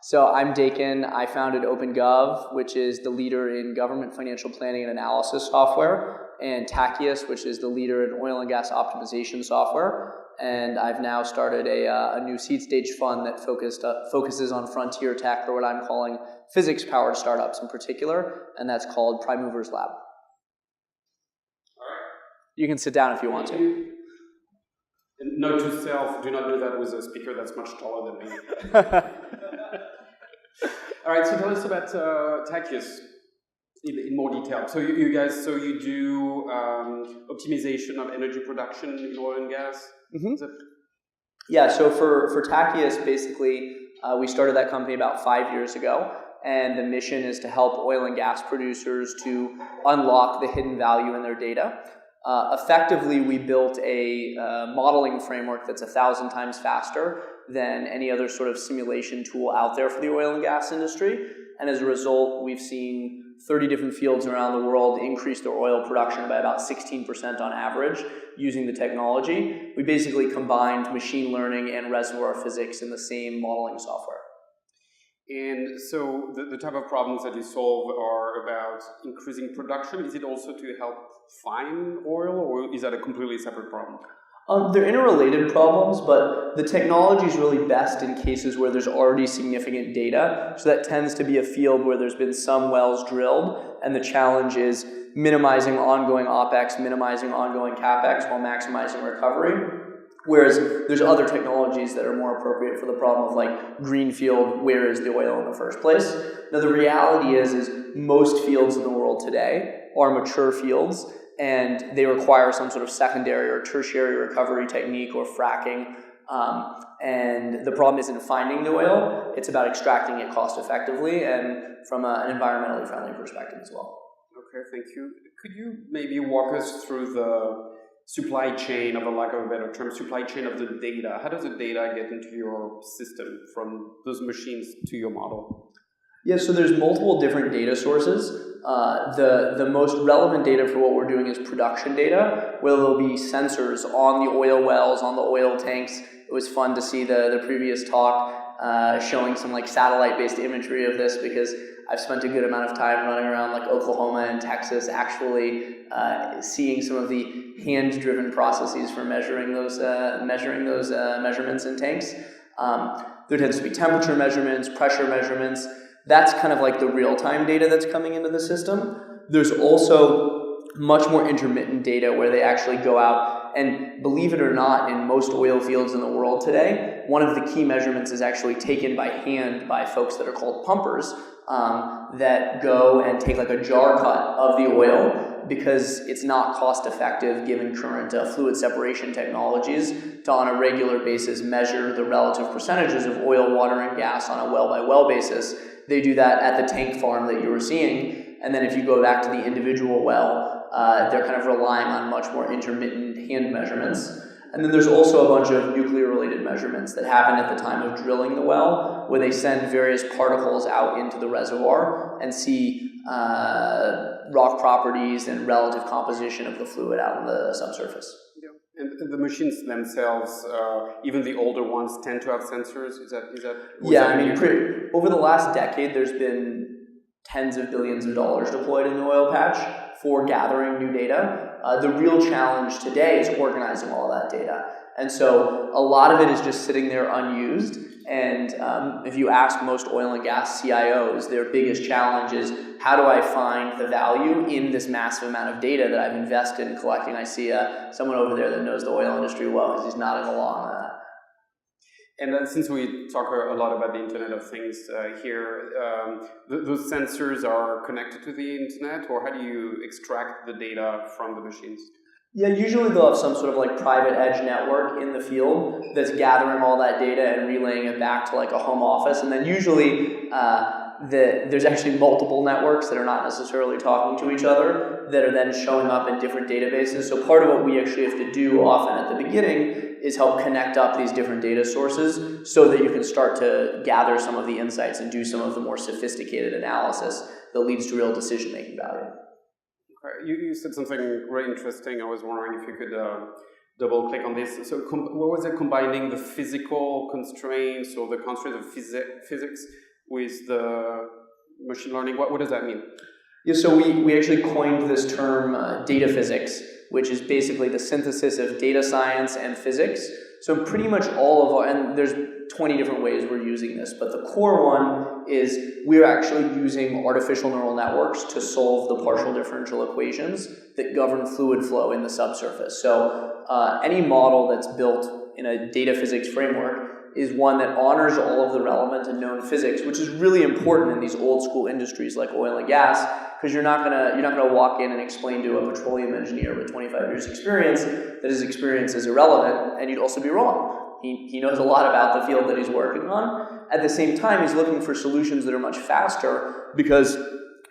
So I'm Dakin. I founded OpenGov, which is the leader in government financial planning and analysis software, and Tachyus, which is the leader in oil and gas optimization software. And I've now started a new seed stage fund that focuses on frontier tech, or what I'm calling physics-powered startups in particular, and that's called Prime Movers Lab. All right. You can sit down if you want to. Note to self, do not do that with a speaker that's much taller than me. All right, so tell us about Tachyus in more detail. So you guys, you do optimization of energy production in oil and gas? Mm-hmm. Yeah, so for Tachyus, basically, we started that company about 5 years ago, and the mission is to help oil and gas producers to unlock the hidden value in their data. Effectively, we built a modeling framework that's 1,000 times faster than any other sort of simulation tool out there for the oil and gas industry. And as a result, we've seen 30 different fields around the world increase their oil production by about 16% on average using the technology. We basically combined machine learning and reservoir physics in the same modeling software. And so the type of problems that you solve are about increasing production. Is it also to help find oil, or is that a completely separate problem? They're interrelated problems, but the technology is really best in cases where there's already significant data. So that tends to be a field where there's been some wells drilled, and the challenge is minimizing ongoing OPEX, minimizing ongoing CAPEX while maximizing recovery. Whereas there's other technologies that are more appropriate for the problem of like greenfield, where is the oil in the first place? Now the reality is most fields in the world today are mature fields, and they require some sort of secondary or tertiary recovery technique or fracking. And the problem isn't finding the oil, it's about extracting it cost effectively and from an environmentally friendly perspective as well. Okay, thank you. Could you maybe walk us through the supply chain, of a lack of a better term, supply chain of the data? How does the data get into your system from those machines to your model? Yeah, so there's multiple different data sources. The most relevant data for what we're doing is production data, where there'll be sensors on the oil wells, on the oil tanks. It was fun to see the previous talk showing some like satellite-based imagery of this, because I've spent a good amount of time running around like Oklahoma and Texas, actually seeing some of the hand-driven processes for measuring those measurements in tanks. There tends to be temperature measurements, pressure measurements. That's kind of like the real-time data that's coming into the system. There's also much more intermittent data where they actually go out, and believe it or not, in most oil fields in the world today, one of the key measurements is actually taken by hand by folks that are called pumpers, that go and take like a jar cut of the oil, because it's not cost effective given current fluid separation technologies to on a regular basis measure the relative percentages of oil, water, and gas on a well by well basis. They do that at the tank farm that you were seeing, and then if you go back to the individual well, they're kind of relying on much more intermittent hand measurements. And then there's also a bunch of nuclear-related measurements that happen at the time of drilling the well, where they send various particles out into the reservoir and see rock properties and relative composition of the fluid out in the subsurface. Yeah. And the machines themselves, even the older ones, tend to have sensors. Is that? Yeah, I mean, over the last decade, there's been tens of billions of dollars deployed in the oil patch for gathering new data. The real challenge today is organizing all that data. And so a lot of it is just sitting there unused. And if you ask most oil and gas CIOs, their biggest challenge is, how do I find the value in this massive amount of data that I've invested in collecting? I see someone over there that knows the oil industry well, because he's nodding along. And since we talk a lot about the Internet of Things here, those sensors are connected to the Internet, or how do you extract the data from the machines? Yeah, usually they'll have some sort of like private edge network in the field that's gathering all that data and relaying it back to like a home office. And then usually there's actually multiple networks that are not necessarily talking to each other that are then showing up in different databases. So part of what we actually have to do often at the beginning is help connect up these different data sources so that you can start to gather some of the insights and do some of the more sophisticated analysis that leads to real decision-making value. Okay. You said something very interesting. I was wondering if you could double click on this. So what was it, combining the physical constraints or the constraints of physics with the machine learning? What does that mean? Yeah, so we actually coined this term data physics, which is basically the synthesis of data science and physics. So pretty much all of our, and there's 20 different ways we're using this, but the core one is we're actually using artificial neural networks to solve the partial differential equations that govern fluid flow in the subsurface. So any model that's built in a data physics framework is one that honors all of the relevant and known physics, which is really important in these old school industries like oil and gas, because you're not gonna walk in and explain to a petroleum engineer with 25 years experience that his experience is irrelevant, and you'd also be wrong. He knows a lot about the field that he's working on. At the same time, he's looking for solutions that are much faster, because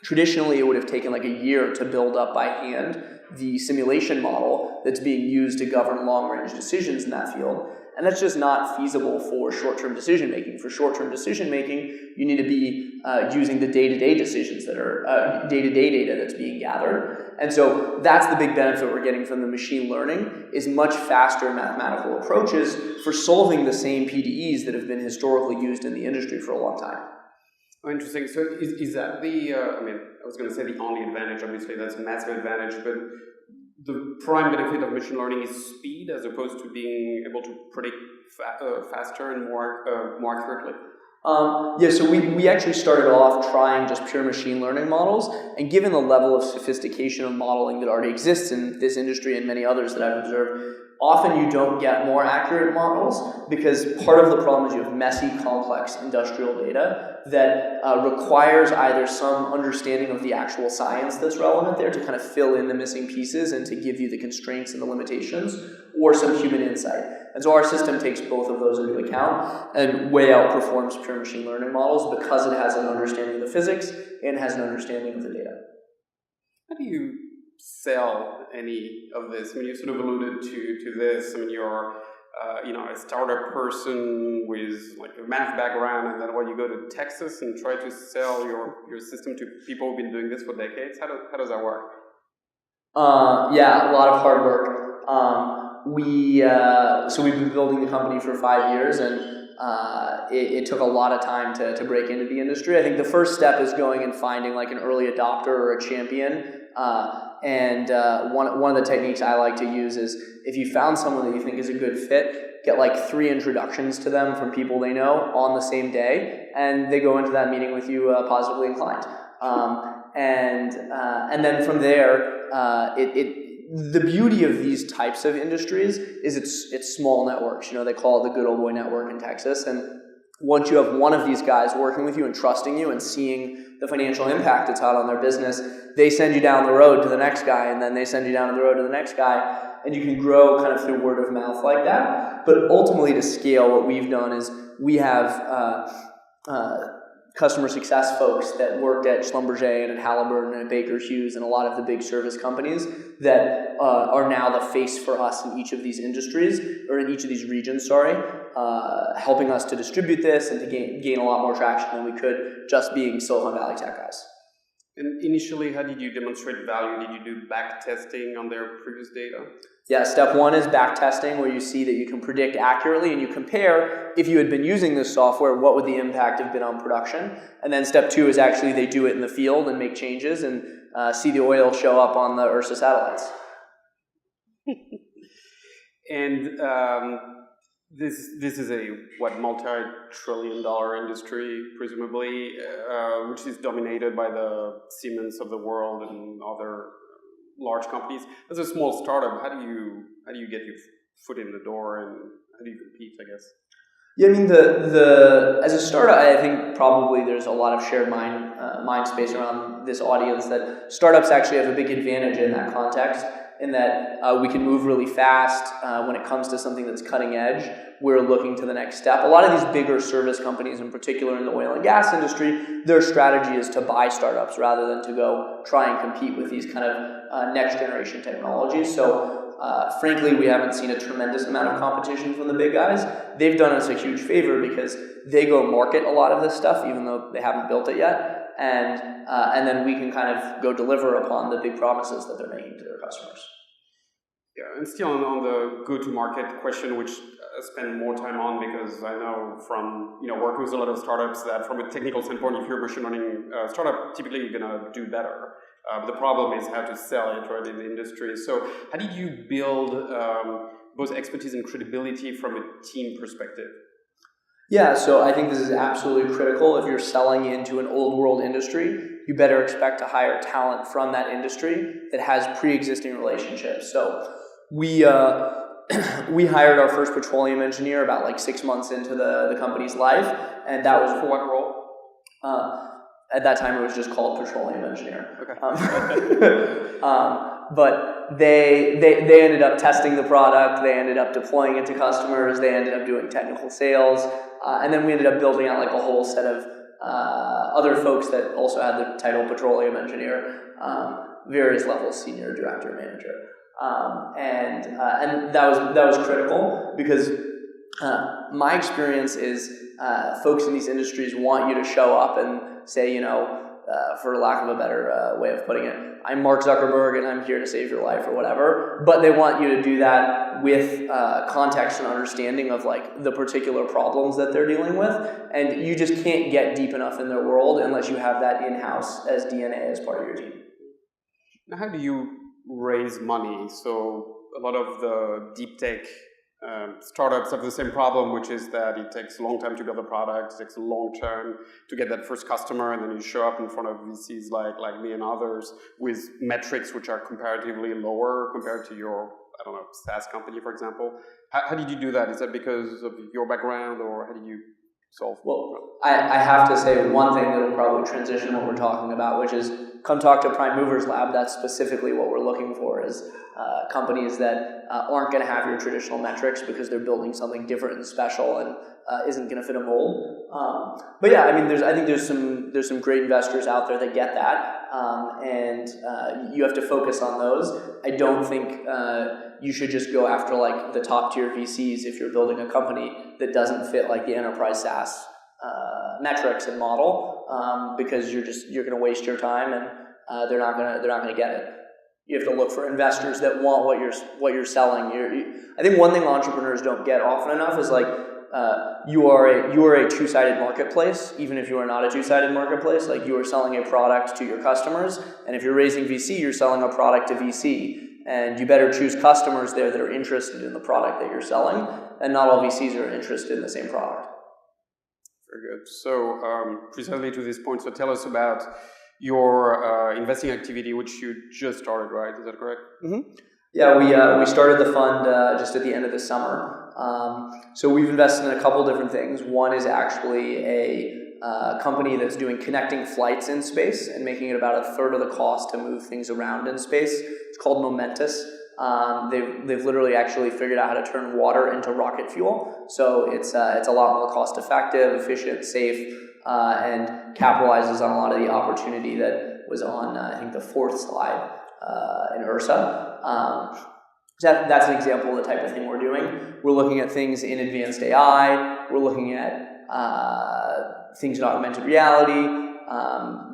traditionally it would have taken like a year to build up by hand the simulation model that's being used to govern long-range decisions in that field. And that's just not feasible for short-term decision-making. For short-term decision-making, you need to be using the day-to-day decisions that are day-to-day data that's being gathered. And so that's the big benefit we're getting from the machine learning, is much faster mathematical approaches for solving the same PDEs that have been historically used in the industry for a long time. Oh, interesting. So is that the, I was going to say the only advantage, obviously that's a massive advantage, but the prime benefit of machine learning is speed as opposed to being able to predict faster and more accurately? Yeah, so we actually started off trying just pure machine learning models, and given the level of sophistication of modeling that already exists in this industry and many others that I've observed, often you don't get more accurate models, because part of the problem is you have messy, complex industrial data that requires either some understanding of the actual science that's relevant there to kind of fill in the missing pieces and to give you the constraints and the limitations, or some human insight. And so our system takes both of those into account and way outperforms pure machine learning models because it has an understanding of the physics and has an understanding of the data. How do you sell any of this? I mean, you sort of alluded to this. I mean, you're a startup person with like a math background, and then when you go to Texas and try to sell your system to people who've been doing this for decades, how does that work? Yeah, a lot of hard work. So we've been building the company for 5 years, and it took a lot of time to break into the industry. I think the first step is going and finding like an early adopter or a champion. And one of the techniques I like to use is, if you found someone that you think is a good fit, get like 3 introductions to them from people they know on the same day, and they go into that meeting with you positively inclined. And then from there, the beauty of these types of industries is it's small networks. They call it the good old boy network in Texas. And once you have one of these guys working with you and trusting you and seeing the financial impact it's had on their business, they send you down the road to the next guy, and then they send you down the road to the next guy, and you can grow kind of through word of mouth like that. But ultimately, to scale, what we've done is we have customer success folks that worked at Schlumberger and at Halliburton and at Baker Hughes and a lot of the big service companies that are now the face for us in each of these industries, or in each of these regions, helping us to distribute this and to gain a lot more traction than we could just being Silicon Valley tech guys. And initially, how did you demonstrate value? Did you do back testing on their previous data? Yeah, step 1 is back testing, where you see that you can predict accurately and you compare, if you had been using this software, what would the impact have been on production. And then step 2 is actually they do it in the field and make changes and see the oil show up on the Ursa satellites. And this is a multi-trillion-dollar industry, presumably, which is dominated by the Siemens of the world and other large companies. As a small startup, how do you get your foot in the door, and how do you compete, I guess? Yeah, I mean, as a startup, I think probably there's a lot of shared mind space around this audience, that startups actually have a big advantage in that context, in that we can move really fast when it comes to something that's cutting edge. We're looking to the next step. A lot of these bigger service companies, in particular in the oil and gas industry, their strategy is to buy startups rather than to go try and compete with these kind of next generation technologies. So frankly, we haven't seen a tremendous amount of competition from the big guys. They've done us a huge favor because they go market a lot of this stuff, even though they haven't built it yet. And then we can kind of go deliver upon the big promises that they're making to their customers. Yeah, and still on the go-to-market question, which I spend more time on because I know from working with a lot of startups that from a technical standpoint, if you're a machine learning startup, typically you're gonna do better. But the problem is how to sell it right in the industry. So how did you build both expertise and credibility from a team perspective? Yeah, so I think this is absolutely critical. If you're selling into an old world industry, you better expect to hire talent from that industry that has pre-existing relationships. So we hired our first petroleum engineer about like 6 months into the company's life, and that was for what role? At that time, it was just called petroleum engineer. Okay. But they ended up testing the product. They ended up deploying it to customers. They ended up doing technical sales, and then we ended up building out like a whole set of other folks that also had the title petroleum engineer, various levels, senior, director, manager, and that was critical because my experience is folks in these industries want you to show up and say, for lack of a better way of putting it, I'm Mark Zuckerberg and I'm here to save your life or whatever, but they want you to do that with context and understanding of like the particular problems that they're dealing with, and you just can't get deep enough in their world unless you have that in-house as DNA as part of your team. Now, how do you raise money? So a lot of the deep tech startups have the same problem, which is that it takes a long time to build a product, it takes a long time to get that first customer, and then you show up in front of VCs like me and others with metrics which are comparatively lower compared to your, SaaS company, for example. How did you do that? Is that because of your background, or how did you solve? Well, I have to say one thing that will probably transition what we're talking about, which is come talk to Prime Movers Lab. That's specifically what we're looking for is companies that aren't going to have your traditional metrics because they're building something different and special and isn't going to fit a mold. But yeah, I mean, I think there's some great investors out there that get that, and you have to focus on those. I don't think you should just go after like the top tier VCs if you're building a company that doesn't fit like the enterprise SaaS metrics and model, because you're going to waste your time and they're not going to get it. You have to look for investors that want what you're selling. I think one thing entrepreneurs don't get often enough is like you are a two-sided marketplace. Even if you are not a two-sided marketplace, like you are selling a product to your customers, and if you're raising VC, you're selling a product to VC, and you better choose customers there that are interested in the product that you're selling, and not all VCs are interested in the same product. Very good. So precisely to this point, so tell us about your investing activity, which you just started, right? Is that correct? Mm-hmm. Yeah, we started the fund just at the end of the summer. So we've invested in a couple different things. One is actually a company that's doing connecting flights in space and making it about a third of the cost to move things around in space. It's called Momentous. They've literally actually figured out how to turn water into rocket fuel. So it's a lot more cost effective, efficient, safe, and capitalizes on a lot of the opportunity that was on I think the fourth slide in Ursa. That's an example of the type of thing we're doing. We're looking at things in advanced AI. We're looking at things in augmented reality.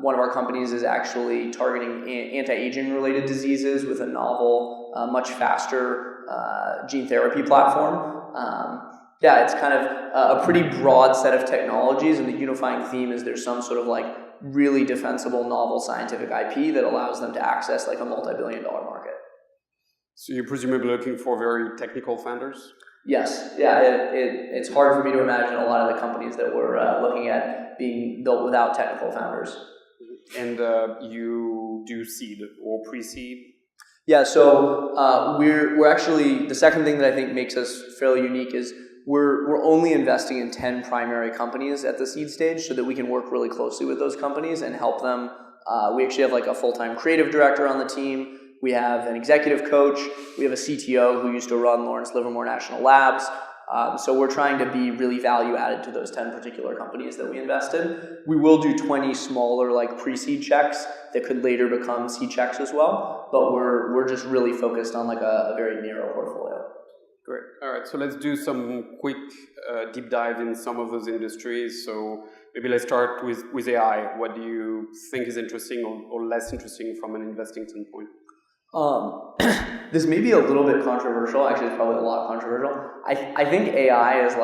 One of our companies is actually targeting anti-aging related diseases with a novel, much faster gene therapy platform. It's kind of a pretty broad set of technologies, and the unifying theme is there's some sort of like really defensible novel scientific IP that allows them to access like a multi-billion-dollar market. So you're presumably looking for very technical founders? Yes. Yeah, it's hard for me to imagine a lot of the companies that we're looking at being built without technical founders. And you do seed or pre-seed? Yeah, so we're actually, the second thing that I think makes us fairly unique is we're only investing in 10 primary companies at the seed stage so that we can work really closely with those companies and help them. We actually have like a full-time creative director on the team. We have an executive coach. We have a CTO who used to run Lawrence Livermore National Labs. So we're trying to be really value added to those 10 particular companies that we invest in. We will do 20 smaller like pre-seed checks that could later become seed checks as well. But we're just really focused on like a very narrow portfolio. Great. All right. So let's do some quick deep dive in some of those industries. So maybe let's start with AI. What do you think is interesting or less interesting from an investing standpoint? This may be a little bit controversial. Actually, it's probably a lot controversial. I think AI is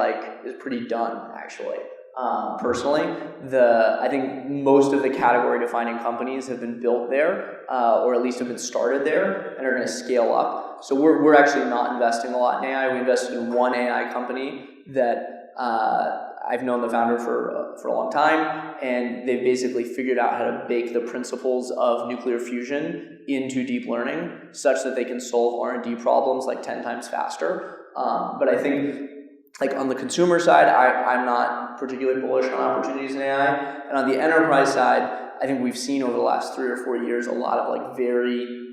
pretty done, actually. Personally, I think most of the category defining companies have been built there, or at least have been started there, and are going to scale up. So we're actually not investing a lot in AI. We invested in one AI company that I've known the founder for a long time, and they've basically figured out how to bake the principles of nuclear fusion into deep learning, such that they can solve R&D problems like 10 times faster. But I think, like on the consumer side, I'm not particularly bullish on opportunities in AI. And on the enterprise side, I think we've seen over the last 3 or 4 years a lot of like very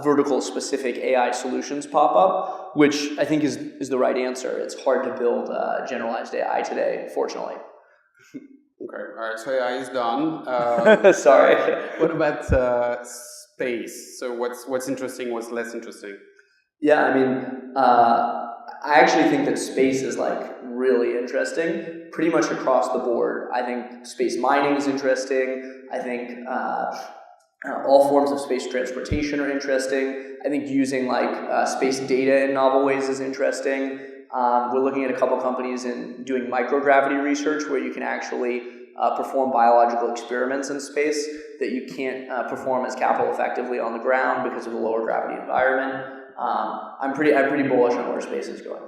vertical specific AI solutions pop up, which I think is the right answer. It's hard to build generalized AI today, fortunately. Okay, all right, so AI is done. Sorry. What about space? So what's interesting, what's less interesting? Yeah, I mean, I actually think that space is like really interesting, pretty much across the board. I think space mining is interesting. I think all forms of space transportation are interesting. I think using like space data in novel ways is interesting. We're looking at a couple companies in doing microgravity research where you can actually perform biological experiments in space that you can't perform as capital effectively on the ground because of the lower gravity environment. I'm pretty bullish on where space is going.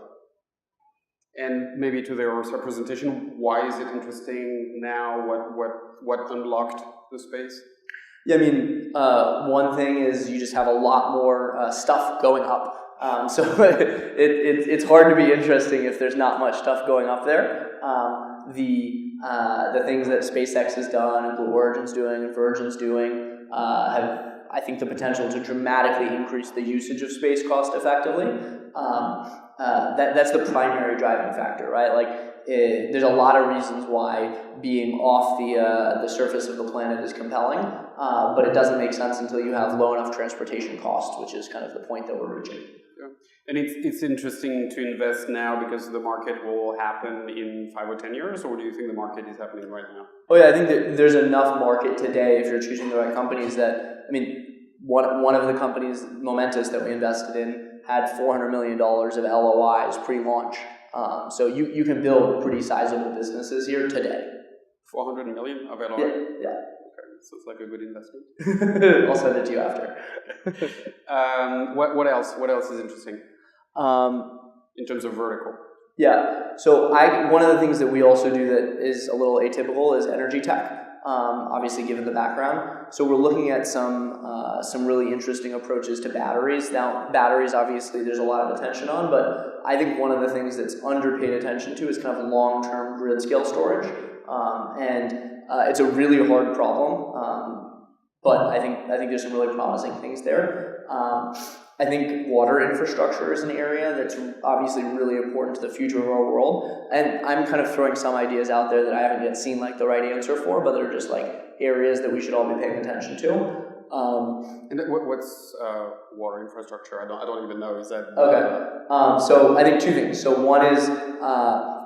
And maybe to their representation, why is it interesting now? What unlocked the space? Yeah, I mean, one thing is you just have a lot more stuff going up. So it's hard to be interesting if there's not much stuff going up there. The things that SpaceX has done and Blue Origin's doing and Virgin's doing have, I think, the potential to dramatically increase the usage of space cost effectively. That's the primary driving factor, right? Like, there's a lot of reasons why being off the surface of the planet is compelling, but it doesn't make sense until you have low enough transportation costs, which is kind of the point that we're reaching. Yeah. And it's interesting to invest now because the market will happen in 5 or 10 years, or do you think the market is happening right now? Oh yeah, I think that there's enough market today if you're choosing the right companies that, I mean, one of the companies, Momentus, that we invested in had $400 million of LOIs pre-launch. So you can build pretty sizable businesses here today. 400 million of LOI? Yeah. Okay, so it's like a good investment. I'll send it to you after. What else? What else is interesting? In terms of vertical? Yeah. So one of the things that we also do that is a little atypical is energy tech. Obviously, given the background, so we're looking at some really interesting approaches to batteries. Now, batteries, obviously, there's a lot of attention on, but I think one of the things that's underpaid attention to is kind of long-term grid scale storage, and it's a really hard problem. But I think there's some really promising things there. I think water infrastructure is an area that's obviously really important to the future of our world. And I'm kind of throwing some ideas out there that I haven't yet seen like the right answer for, but they're just like areas that we should all be paying attention to. And what's water infrastructure? I don't even know. Is that okay? So I think two things. So one is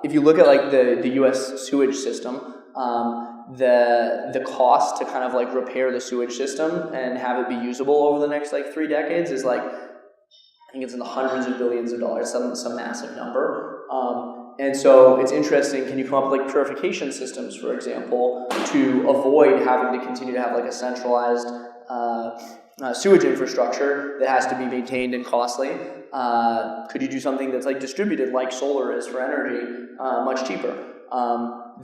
if you look at like the U.S. sewage system. The cost to kind of like repair the sewage system and have it be usable over the next like 3 decades is like, I think it's in the hundreds of billions of dollars, some massive number. And so it's interesting, can you come up with like purification systems, for example, to avoid having to continue to have like a centralized sewage infrastructure that has to be maintained and costly? Could you do something that's like distributed like solar is for energy, much cheaper?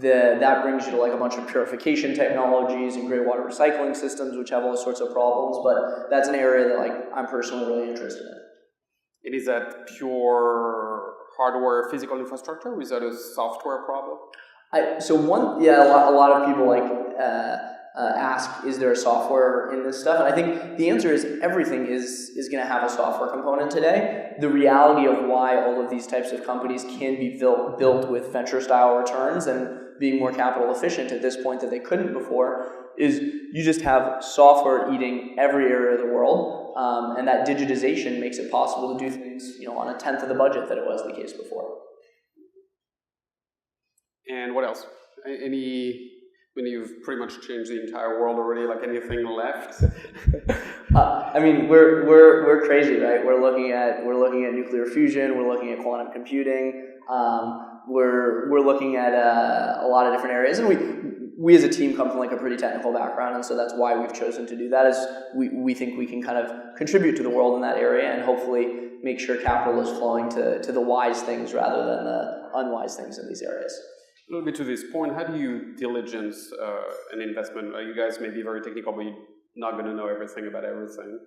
That brings you to like a bunch of purification technologies and gray water recycling systems, which have all sorts of problems, but that's an area that like I'm personally really interested in. And is that pure hardware physical infrastructure, or is that a software problem? A lot of people like ask, is there a software in this stuff? And I think the answer is everything is going to have a software component today. The reality of why all of these types of companies can be built with venture-style returns and being more capital efficient at this point that they couldn't before is you just have software eating every area of the world, and that digitization makes it possible to do things, on a tenth of the budget that it was the case before. And what else? Any When you've pretty much changed the entire world already, like anything left? I mean, we're crazy, right? We're looking at nuclear fusion. We're looking at quantum computing. We're looking at a lot of different areas, and we as a team come from like a pretty technical background, and so that's why we've chosen to do that. Is we think we can kind of contribute to the world in that area, and hopefully make sure capital is flowing to the wise things rather than the unwise things in these areas. A little bit to this point, how do you diligence an investment? You guys may be very technical, but you're not going to know everything about everything.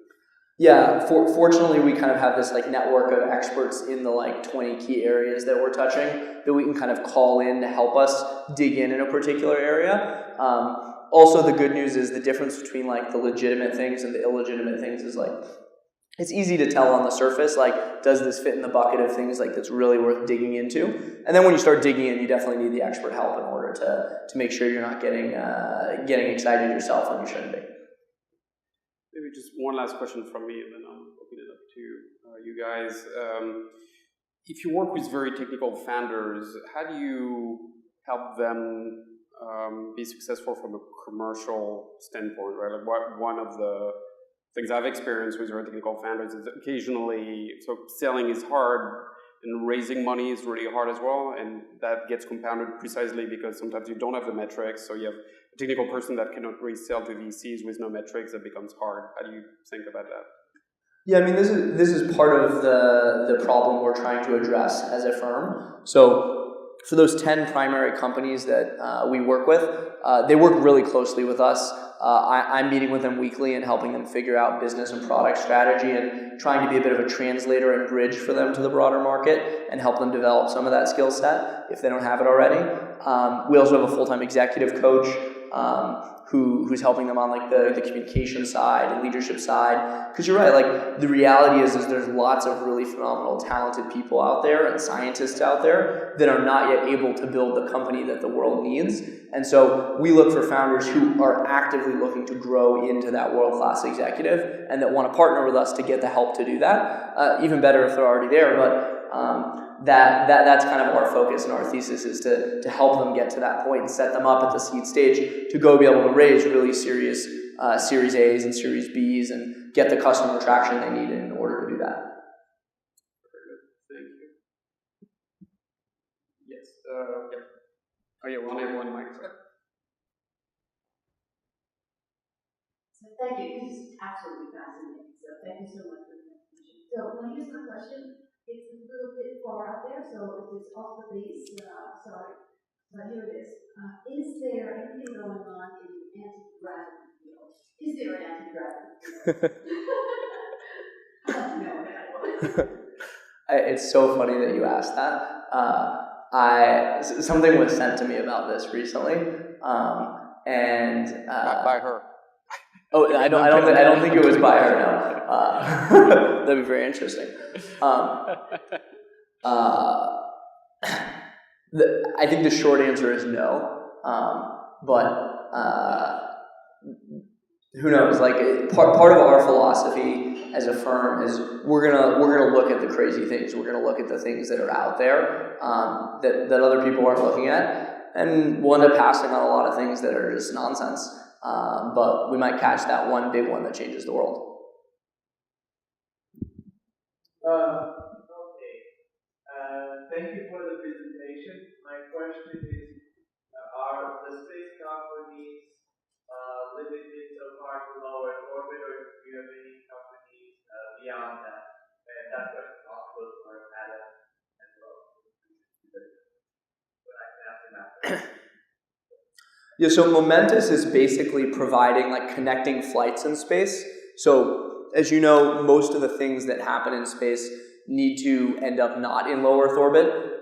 Yeah, fortunately, we kind of have this like network of experts in the like 20 key areas that we're touching that we can kind of call in to help us dig in a particular area. Also, the good news is the difference between like the legitimate things and the illegitimate things is like, it's easy to tell on the surface, like, does this fit in the bucket of things like that's really worth digging into? And then when you start digging in, you definitely need the expert help in order to make sure you're not getting excited yourself when you shouldn't be. Maybe just one last question from me, and then I'll open it up to you guys. If you work with very technical founders, how do you help them be successful from a commercial standpoint, right? Like one of the things I've experienced with very technical founders is occasionally, so selling is hard and raising money is really hard as well, and that gets compounded precisely because sometimes you don't have the metrics, so you have a technical person that cannot really sell to VCs with no metrics, that becomes hard. How do you think about that? Yeah, I mean, this is part of the problem we're trying to address as a firm. So for those 10 primary companies that we work with, they work really closely with us. I'm meeting with them weekly and helping them figure out business and product strategy and trying to be a bit of a translator and bridge for them to the broader market and help them develop some of that skill set if they don't have it already. We also have a full-time executive coach who's helping them on like the communication side and leadership side. Because you're right, like the reality is there's lots of really phenomenal, talented people out there and scientists out there that are not yet able to build the company that the world needs. And so we look for founders who are actively looking to grow into that world-class executive and that want to partner with us to get the help to do that. Even better if they're already there, but that's kind of our focus and our thesis is to help them get to that point and set them up at the seed stage to go be able to raise really serious Series A's and Series B's and get the customer traction they need in order to do that. Thank you. Yes. Yep. Oh yeah, one mic. So thank you. This is absolutely fascinating. So thank you so much for the presentation. So here's my question. It's a little bit far out there, so if it's off the base, sorry. But here it is. Is there anything going on in the anti-gravity field? Is there an anti-gravity field? I'd like to know that one. It's so funny that you asked that. Something was sent to me about this recently, and Not by her. Oh, I don't think it was by her. No, that'd be very interesting. I think the short answer is no, but who knows? Like part of our philosophy as a firm is we're gonna look at the crazy things. We're gonna look at the things that are out there that other people aren't looking at, and we'll end up passing on a lot of things that are just nonsense. But we might catch that one big one that changes the world. Thank you for the presentation. My question is, are the space companies limited so far to low Earth orbit, or do you have any companies beyond that? And that question also goes for Adam as well. But I can ask him after. Yeah, so Momentus is basically providing like connecting flights in space. So as you know, most of the things that happen in space need to end up not in low Earth orbit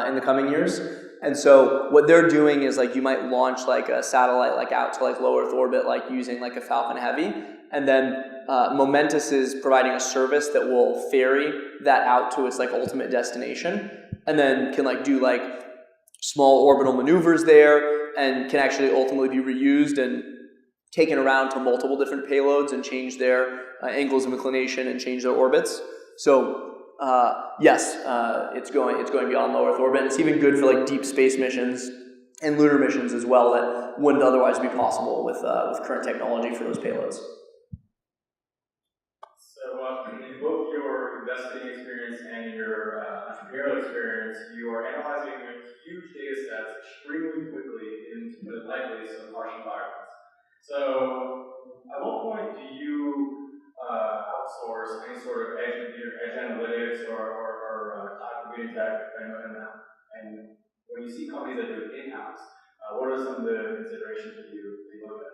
in the coming years. And so what they're doing is like you might launch like a satellite like out to like low Earth orbit like using like a Falcon Heavy, and then Momentus is providing a service that will ferry that out to its like ultimate destination, and then can like do like small orbital maneuvers there, and can actually ultimately be reused and taken around to multiple different payloads and change their angles of inclination and change their orbits. So yes, it's going beyond low Earth orbit. It's even good for like deep space missions and lunar missions as well that wouldn't otherwise be possible with current technology for those payloads. So in both your investing experience and your entrepreneurial experience, you are analyzing huge data sets extremely quickly into likely some harsh environments. So at what point do you outsource any sort of edge analytics or cloud computing tech? And when you see companies that do it in-house, what are some of the considerations that you look at?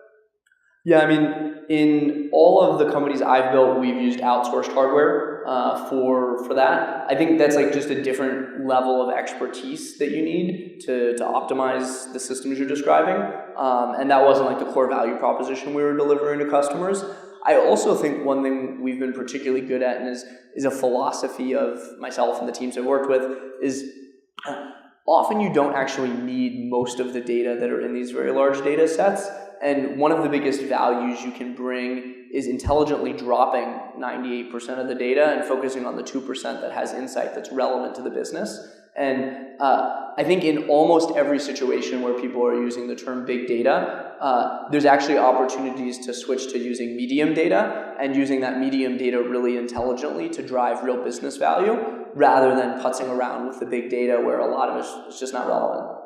Yeah, I mean, in all of the companies I've built, we've used outsourced hardware for that. I think that's like just a different level of expertise that you need to optimize the systems you're describing. And that wasn't like the core value proposition we were delivering to customers. I also think one thing we've been particularly good at and is a philosophy of myself and the teams I've worked with is often you don't actually need most of the data that are in these very large data sets. And one of the biggest values you can bring is intelligently dropping 98% of the data and focusing on the 2% that has insight that's relevant to the business. And I think in almost every situation where people are using the term big data, there's actually opportunities to switch to using medium data and using that medium data really intelligently to drive real business value rather than putzing around with the big data where a lot of it is just not relevant.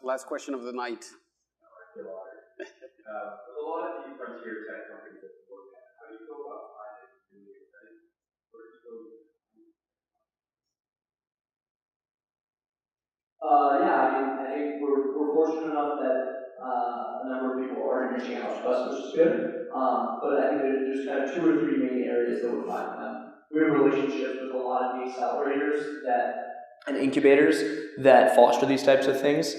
Last question of the night. With a lot of the frontier tech companies that you work at, how do you go about finding new data? Where do you go? I think we're fortunate enough that a number of people are reaching out to us, which is good. But I think there's kind of 2 or 3 main areas that we're finding them. We have relationships with a lot of the accelerators and incubators that foster these types of things.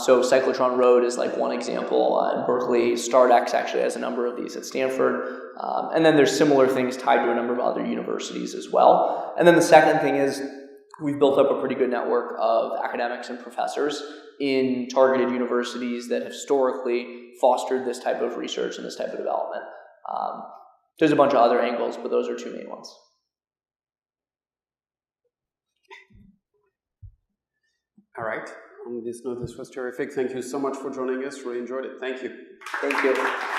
So Cyclotron Road is like one example in Berkeley. StartX actually has a number of these at Stanford. And then there's similar things tied to a number of other universities as well. And then the second thing is we've built up a pretty good network of academics and professors in targeted universities that historically fostered this type of research and this type of development. There's a bunch of other angles, but those are 2 main ones. All right. On this note, this was terrific. Thank you so much for joining us. Really enjoyed it. Thank you. Thank you.